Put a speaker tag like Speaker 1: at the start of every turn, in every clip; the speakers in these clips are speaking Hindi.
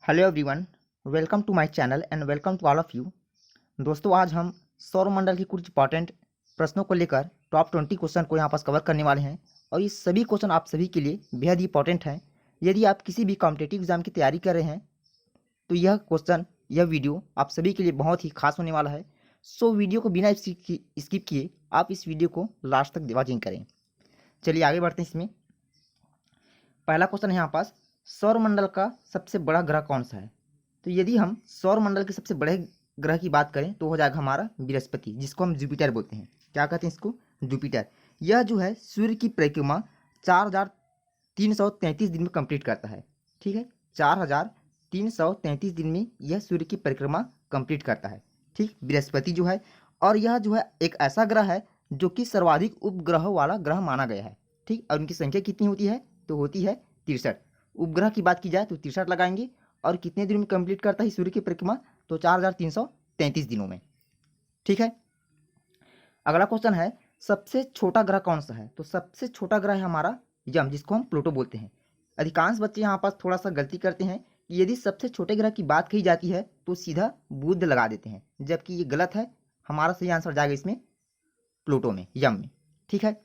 Speaker 1: Hello everyone, welcome to my channel and welcome to all of you. दोस्तों, आज हम सौरमंडल के कुछ इंपॉर्टेंट प्रश्नों को लेकर टॉप 20 क्वेश्चन को यहाँ पास कवर करने वाले हैं और ये सभी क्वेश्चन आप सभी के लिए बेहद ही इंपॉर्टेंट हैं। यदि आप किसी भी कॉम्पिटिटिव एग्जाम की तैयारी कर रहे हैं तो यह वीडियो आप सभी के लिए बहुत ही खास होने वाला है। सो वीडियो को बिना स्किप किए आप इस वीडियो को लास्ट तक वॉचिंग करें। चलिए आगे बढ़ते हैं। इसमें पहला क्वेश्चन है यहाँ पास, सौरमंडल का सबसे बड़ा ग्रह कौन सा है? तो यदि हम सौरमंडल के सबसे बड़े ग्रह की बात करें तो हो जाएगा हमारा बृहस्पति, जिसको हम जुपिटर बोलते हैं। क्या कहते हैं इसको? जुपिटर। यह जो है सूर्य की परिक्रमा 4333 दिन में कंप्लीट करता है। ठीक है, 4333 दिन में यह सूर्य की परिक्रमा कंप्लीट करता है। ठीक, बृहस्पति जो है, और यह जो है एक ऐसा ग्रह है जो कि सर्वाधिक उपग्रहों वाला ग्रह माना गया है। ठीक, और उनकी संख्या कितनी होती है? तो होती है 63। उपग्रह की बात की जाए तो 63 लगाएंगे। और कितने दिनों में कंप्लीट करता है सूर्य की परिक्रमा? तो 4333 दिनों में। ठीक है, अगला क्वेश्चन है, सबसे छोटा ग्रह कौन सा है? तो सबसे छोटा ग्रह है हमारा यम, जिसको हम प्लूटो बोलते हैं। अधिकांश बच्चे यहाँ पास थोड़ा सा गलती करते हैं कि यदि सबसे छोटे ग्रह की बात कही जाती है तो सीधा बुध लगा देते हैं, जबकि ये गलत है। हमारा सही आंसर जाएगा इसमें प्लूटो में, यम में। ठीक है,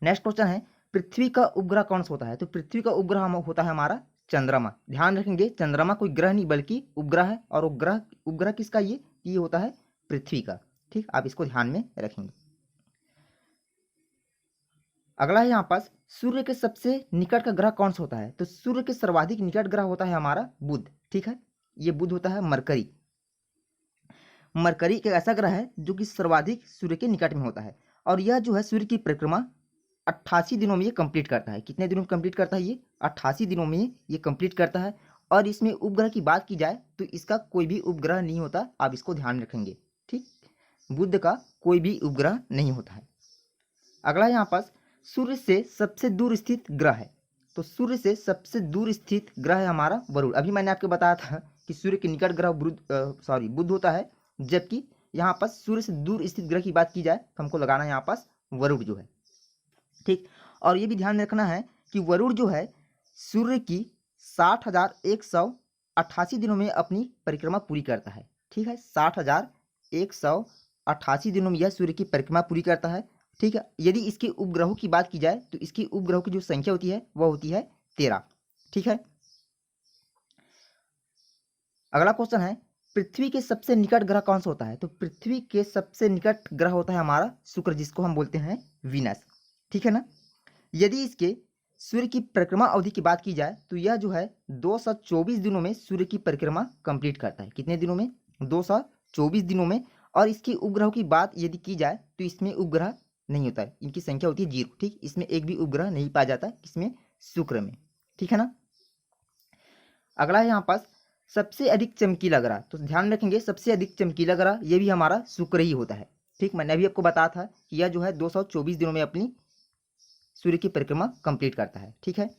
Speaker 1: नेक्स्ट क्वेश्चन है, पृथ्वी का उपग्रह कौन सा होता है? तो पृथ्वी का उपग्रह होता है हमारा चंद्रमा। ध्यान रखेंगे, चंद्रमा कोई ग्रह नहीं बल्कि उपग्रह है, और उपग्रह उपग्रह किसका? ये होता है पृथ्वी का। ठीक, आप इसको ध्यान में रखेंगे। अगला है यहाँ पास, सूर्य के सबसे निकट का ग्रह कौन सा होता है? तो सूर्य के सर्वाधिक निकट ग्रह होता है हमारा बुध। ठीक है, ये बुध होता है मरकरी। मरकरी एक ऐसा ग्रह है जो कि सर्वाधिक सूर्य के निकट में होता है, और यह जो है सूर्य की परिक्रमा 88 दिनों में ये कंप्लीट करता है। कितने दिनों में कंप्लीट करता है? ये 88 दिनों में ये कंप्लीट करता है। और इसमें उपग्रह की बात की जाए तो इसका कोई भी उपग्रह नहीं होता, आप इसको ध्यान रखेंगे। ठीक, बुध का कोई भी उपग्रह नहीं होता है। अगला यहाँ पास, सूर्य से सबसे दूर स्थित ग्रह है। तो सूर्य से सबसे दूर स्थित ग्रह है हमारा वरुण। अभी मैंने आपको बताया था कि सूर्य के निकट ग्रह बुध होता है, जबकि यहाँ पास सूर्य से दूर स्थित ग्रह की बात की जाए तो हमको लगाना है यहाँ पास वरुण जो है। ठीक, और ये भी ध्यान रखना है कि वरुण जो है सूर्य की 60,188 दिनों में अपनी परिक्रमा पूरी करता है। ठीक है, 60,188 दिनों में यह सूर्य की परिक्रमा पूरी करता है। ठीक है, यदि इसके उपग्रहों की बात की जाए तो इसकी उपग्रहों की जो संख्या होती है वह होती है 13। ठीक है, अगला क्वेश्चन है, पृथ्वी के सबसे निकट ग्रह कौन सा होता है? तो पृथ्वी के सबसे निकट ग्रह होता है हमारा शुक्र, जिसको हम बोलते हैं वीनस। ठीक है ना, यदि इसके सूर्य की परिक्रमा अवधि की बात की जाए तो यह जो है 224 दिनों में सूर्य की परिक्रमा कंप्लीट करता है। कितने दिनों में? 224 दिनों में। और इसकी उपग्रहों की बात यदि की जाए तो इसमें उपग्रह नहीं होता है, इनकी संख्या होती है 0। ठीक, इसमें एक भी उपग्रह नहीं पाया जाता, इसमें शुक्र में। ठीक है ना, अगला है यहाँ पास, सबसे अधिक चमकीला ग्रह। तो ध्यान रखेंगे, सबसे अधिक चमकीला ग्रह ये भी हमारा शुक्र ही होता है। ठीक, मैंने अभी आपको बताया था कि यह जो है 224 दिनों में अपनी सूर्य की परिक्रमा कंप्लीट करता है। ठीक है,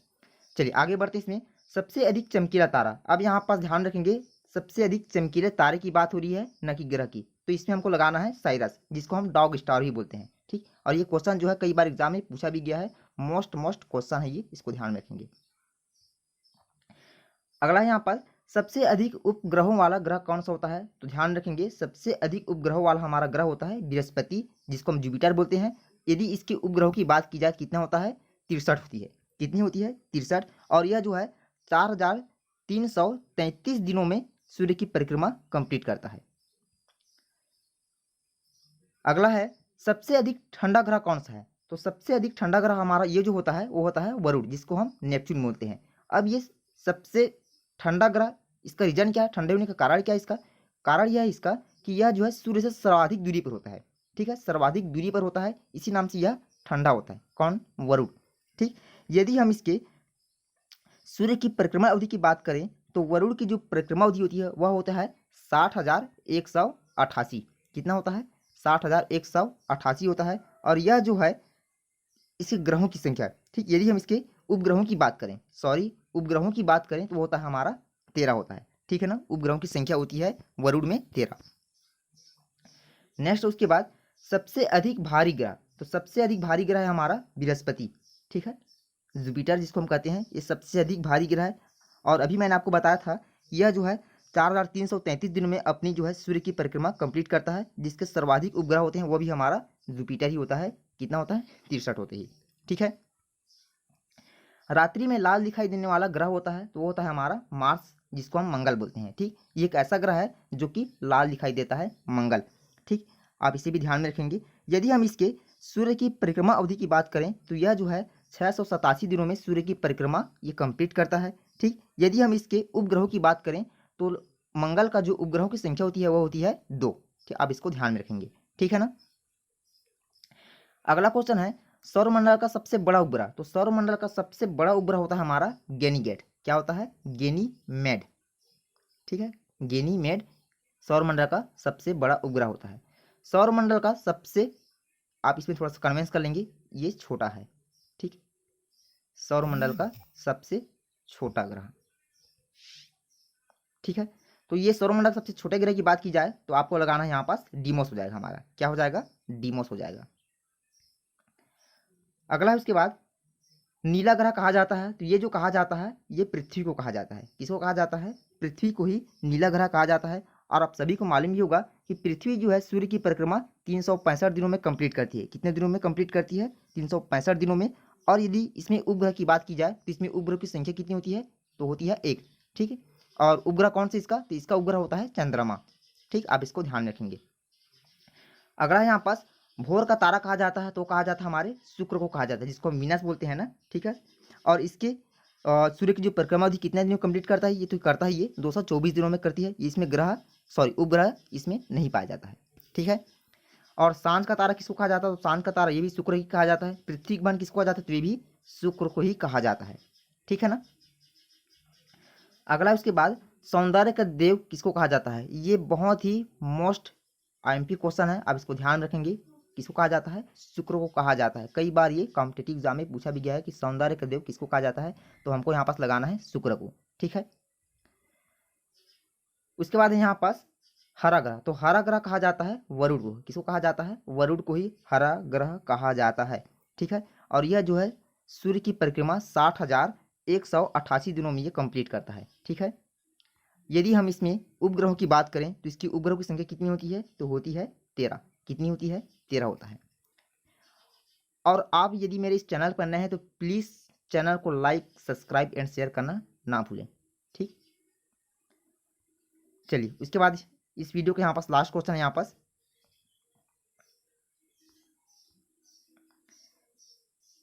Speaker 1: चलिए आगे बढ़ते हैं। इसमें सबसे अधिक चमकीला तारा, अब यहाँ पास ध्यान रखेंगे सबसे अधिक चमकीले तारे की बात हो रही है, न कि ग्रह की। तो इसमें हमको लगाना है साइरस, जिसको हम डॉग स्टार भी बोलते हैं। ठीक, और ये क्वेश्चन जो है कई बार एग्जाम में पूछा भी गया है, मोस्ट क्वेश्चन है ये, इसको ध्यान में रखेंगे। अगला यहाँ पर, सबसे अधिक उपग्रहों वाला ग्रह कौन सा होता है? तो ध्यान रखेंगे, सबसे अधिक उपग्रहों वाला हमारा ग्रह होता है बृहस्पति, जिसको हम जुपिटर बोलते हैं। यदि इसके उपग्रहों की बात की जाए कितना होता है? 63 होती है। कितनी होती है? 63। और यह जो है 4333 दिनों में सूर्य की परिक्रमा कंप्लीट करता है। अगला है, सबसे अधिक ठंडा ग्रह कौन सा है? तो सबसे अधिक ठंडा ग्रह हमारा ये जो होता है वो होता है वरुण, जिसको हम नेपच्यून बोलते हैं। अब ये सबसे ठंडा ग्रह, इसका रीजन क्या है? ठंडे होने का कारण क्या है? इसका कारण यह है इसका कि यह जो है सूर्य से सर्वाधिक दूरी पर होता है। ठीक है, सर्वाधिक दूरी पर होता है, इसी नाम से यह ठंडा होता है। कौन? वरुण। ठीक, यदि हम इसके सूर्य की परिक्रमा अवधि की बात करें तो वरुण की जो परिक्रमा अवधि होती है वह होता है 60,188। कितना होता है? 60,188 होता है। और यह जो है इसके ग्रहों की संख्या। ठीक, यदि हम इसके उपग्रहों की बात करें, उपग्रहों की बात करें तो वो होता है हमारा 13 होता है। ठीक है ना, उपग्रहों की संख्या होती है वरुण में 13। नेक्स्ट, उसके बाद सबसे अधिक भारी ग्रह। तो सबसे अधिक भारी ग्रह है हमारा बृहस्पति। ठीक है, जुपिटर जिसको हम कहते हैं, ये सबसे अधिक भारी ग्रह है। और अभी मैंने आपको बताया था यह जो है 4333 दिनों में अपनी जो है सूर्य की परिक्रमा कंप्लीट करता है, जिसके सर्वाधिक उपग्रह होते हैं वो भी हमारा जुपिटर ही होता है। कितना होता है? 63 होते ही। ठीक है। रात्रि में लाल दिखाई देने वाला ग्रह होता है तो वो होता है हमारा मार्स, जिसको हम मंगल बोलते हैं। ठीक, ये एक ऐसा ग्रह है जो कि लाल दिखाई देता है, मंगल। ठीक, आप इसे भी ध्यान में रखेंगे। यदि हम इसके सूर्य की परिक्रमा अवधि की बात करें तो यह जो है 687 दिनों में सूर्य की परिक्रमा ये कंप्लीट करता है। ठीक, यदि हम इसके उपग्रहों की बात करें तो मंगल का जो उपग्रहों की संख्या होती है वह होती है 2। ठीक, आप इसको ध्यान में रखेंगे। ठीक है ना। अगला क्वेश्चन है सौरमंडल का सबसे बड़ा उपग्रह। तो सौरमंडल का सबसे बड़ा उपग्रह होता है हमारा गैनीमेड। क्या होता है? गैनीमेड। ठीक है, गैनीमेड सौरमंडल का सबसे बड़ा उपग्रह होता है। सौरमंडल का सबसे, आप इसमें थोड़ा सा कन्वेंस कर लेंगे, ये छोटा है। ठीक, सौरमंडल का सबसे छोटा ग्रह। ठीक है, तो ये सौरमंडल सबसे छोटे ग्रह की बात की जाए तो आपको लगाना है यहाँ पास डीमोस हो जाएगा हमारा। क्या हो जाएगा? डीमोस हो जाएगा। अगला है उसके बाद नीला ग्रह कहा जाता है। तो ये जो कहा जाता है ये पृथ्वी को कहा जाता है। किसको कहा जाता है? पृथ्वी को ही नीला ग्रह कहा जाता है। और आप सभी को मालूम ही होगा कि पृथ्वी जो है सूर्य की परिक्रमा 365 दिनों में कंप्लीट करती है। कितने दिनों में कंप्लीट करती है? 365 दिनों में। और यदि इसमें उपग्रह की बात की जाए तो इसमें उपग्रह की संख्या कितनी होती है? तो होती है 1। ठीक है, और उपग्रह कौन सा इसका? तो इसका उपग्रह होता है चंद्रमा। ठीक, आप इसको ध्यान रखेंगे। अगला यहाँ पास भोर का तारा कहा जाता है तो कहा जाता है हमारे शुक्र को कहा जाता है, जिसको हम वीनस बोलते हैं ना। ठीक है, और इसके सूर्य की जो परिक्रमा अवधि कितने दिनों कंप्लीट करता है? ये तो करता है ये 224 दिनों में करती है। इसमें ग्रह उपग्रह इसमें नहीं पाया जाता है। ठीक है, और सांझ का तारा किसको कहा जाता है? तो सांझ का तारा ये भी शुक्र ही कहा जाता है। पृथ्वी के बहन किसको कहा जाता है? तो ये भी शुक्र को ही कहा जाता है। ठीक है ना। अगला उसके बाद सौंदर्य का देव किसको कहा जाता है? ये बहुत ही मोस्ट आईएमपी क्वेश्चन है, आप इसको ध्यान रखेंगे। किसको कहा जाता है? शुक्र को कहा जाता है। कई बार ये कॉम्पिटेटिव एग्जाम में पूछा भी गया है कि सौंदर्य का देव किसको कहा जाता है, तो हमको यहाँ पास लगाना है शुक्र को। ठीक है, उसके बाद है यहाँ पास हरा ग्रह। तो हरा ग्रह कहा जाता है वरुण को। किसको कहा जाता है? वरुण को ही हरा ग्रह कहा जाता है। ठीक है, और यह जो है सूर्य की परिक्रमा 60,188 दिनों में ये कंप्लीट करता है। ठीक है, यदि हम इसमें उपग्रहों की बात करें तो इसकी उपग्रहों की संख्या कितनी होती है? तो होती है 13। कितनी होती है? 13 होता है। और आप यदि मेरे इस चैनल पर नए हैं तो प्लीज़ चैनल को लाइक, सब्सक्राइब एंड शेयर करना ना भूलें। ठीक, चलिए उसके बाद इस वीडियो के यहाँ पास लास्ट क्वेश्चन है। यहाँ पास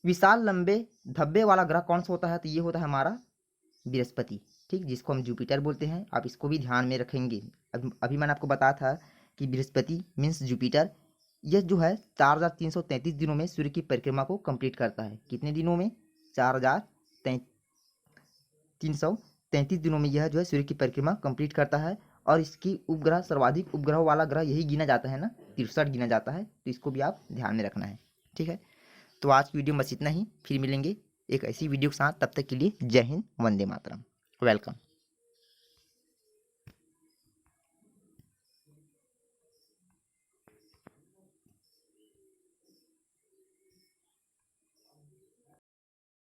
Speaker 1: विशाल लंबे धब्बे वाला ग्रह कौन सा होता है? तो ये होता है हमारा बृहस्पति। ठीक, जिसको हम जुपिटर बोलते हैं। आप इसको भी ध्यान में रखेंगे। अभी मैंने आपको बताया था कि बृहस्पति मीन्स जुपिटर, यह जो है 4333 दिनों में सूर्य की परिक्रमा को कंप्लीट करता है। कितने दिनों में? 4333 दिनों में यह जो है सूर्य की परिक्रमा कंप्लीट करता है। और इसकी उपग्रह, सर्वाधिक उपग्रह वाला ग्रह यही गिना जाता है ना, 63 गिना जाता है। तो इसको भी आप ध्यान में रखना है। ठीक है, तो आज की वीडियो में बस इतना ही। फिर मिलेंगे एक ऐसी वीडियो के साथ। तब तक के लिए जय हिंद, वंदे मातरम। वेलकम।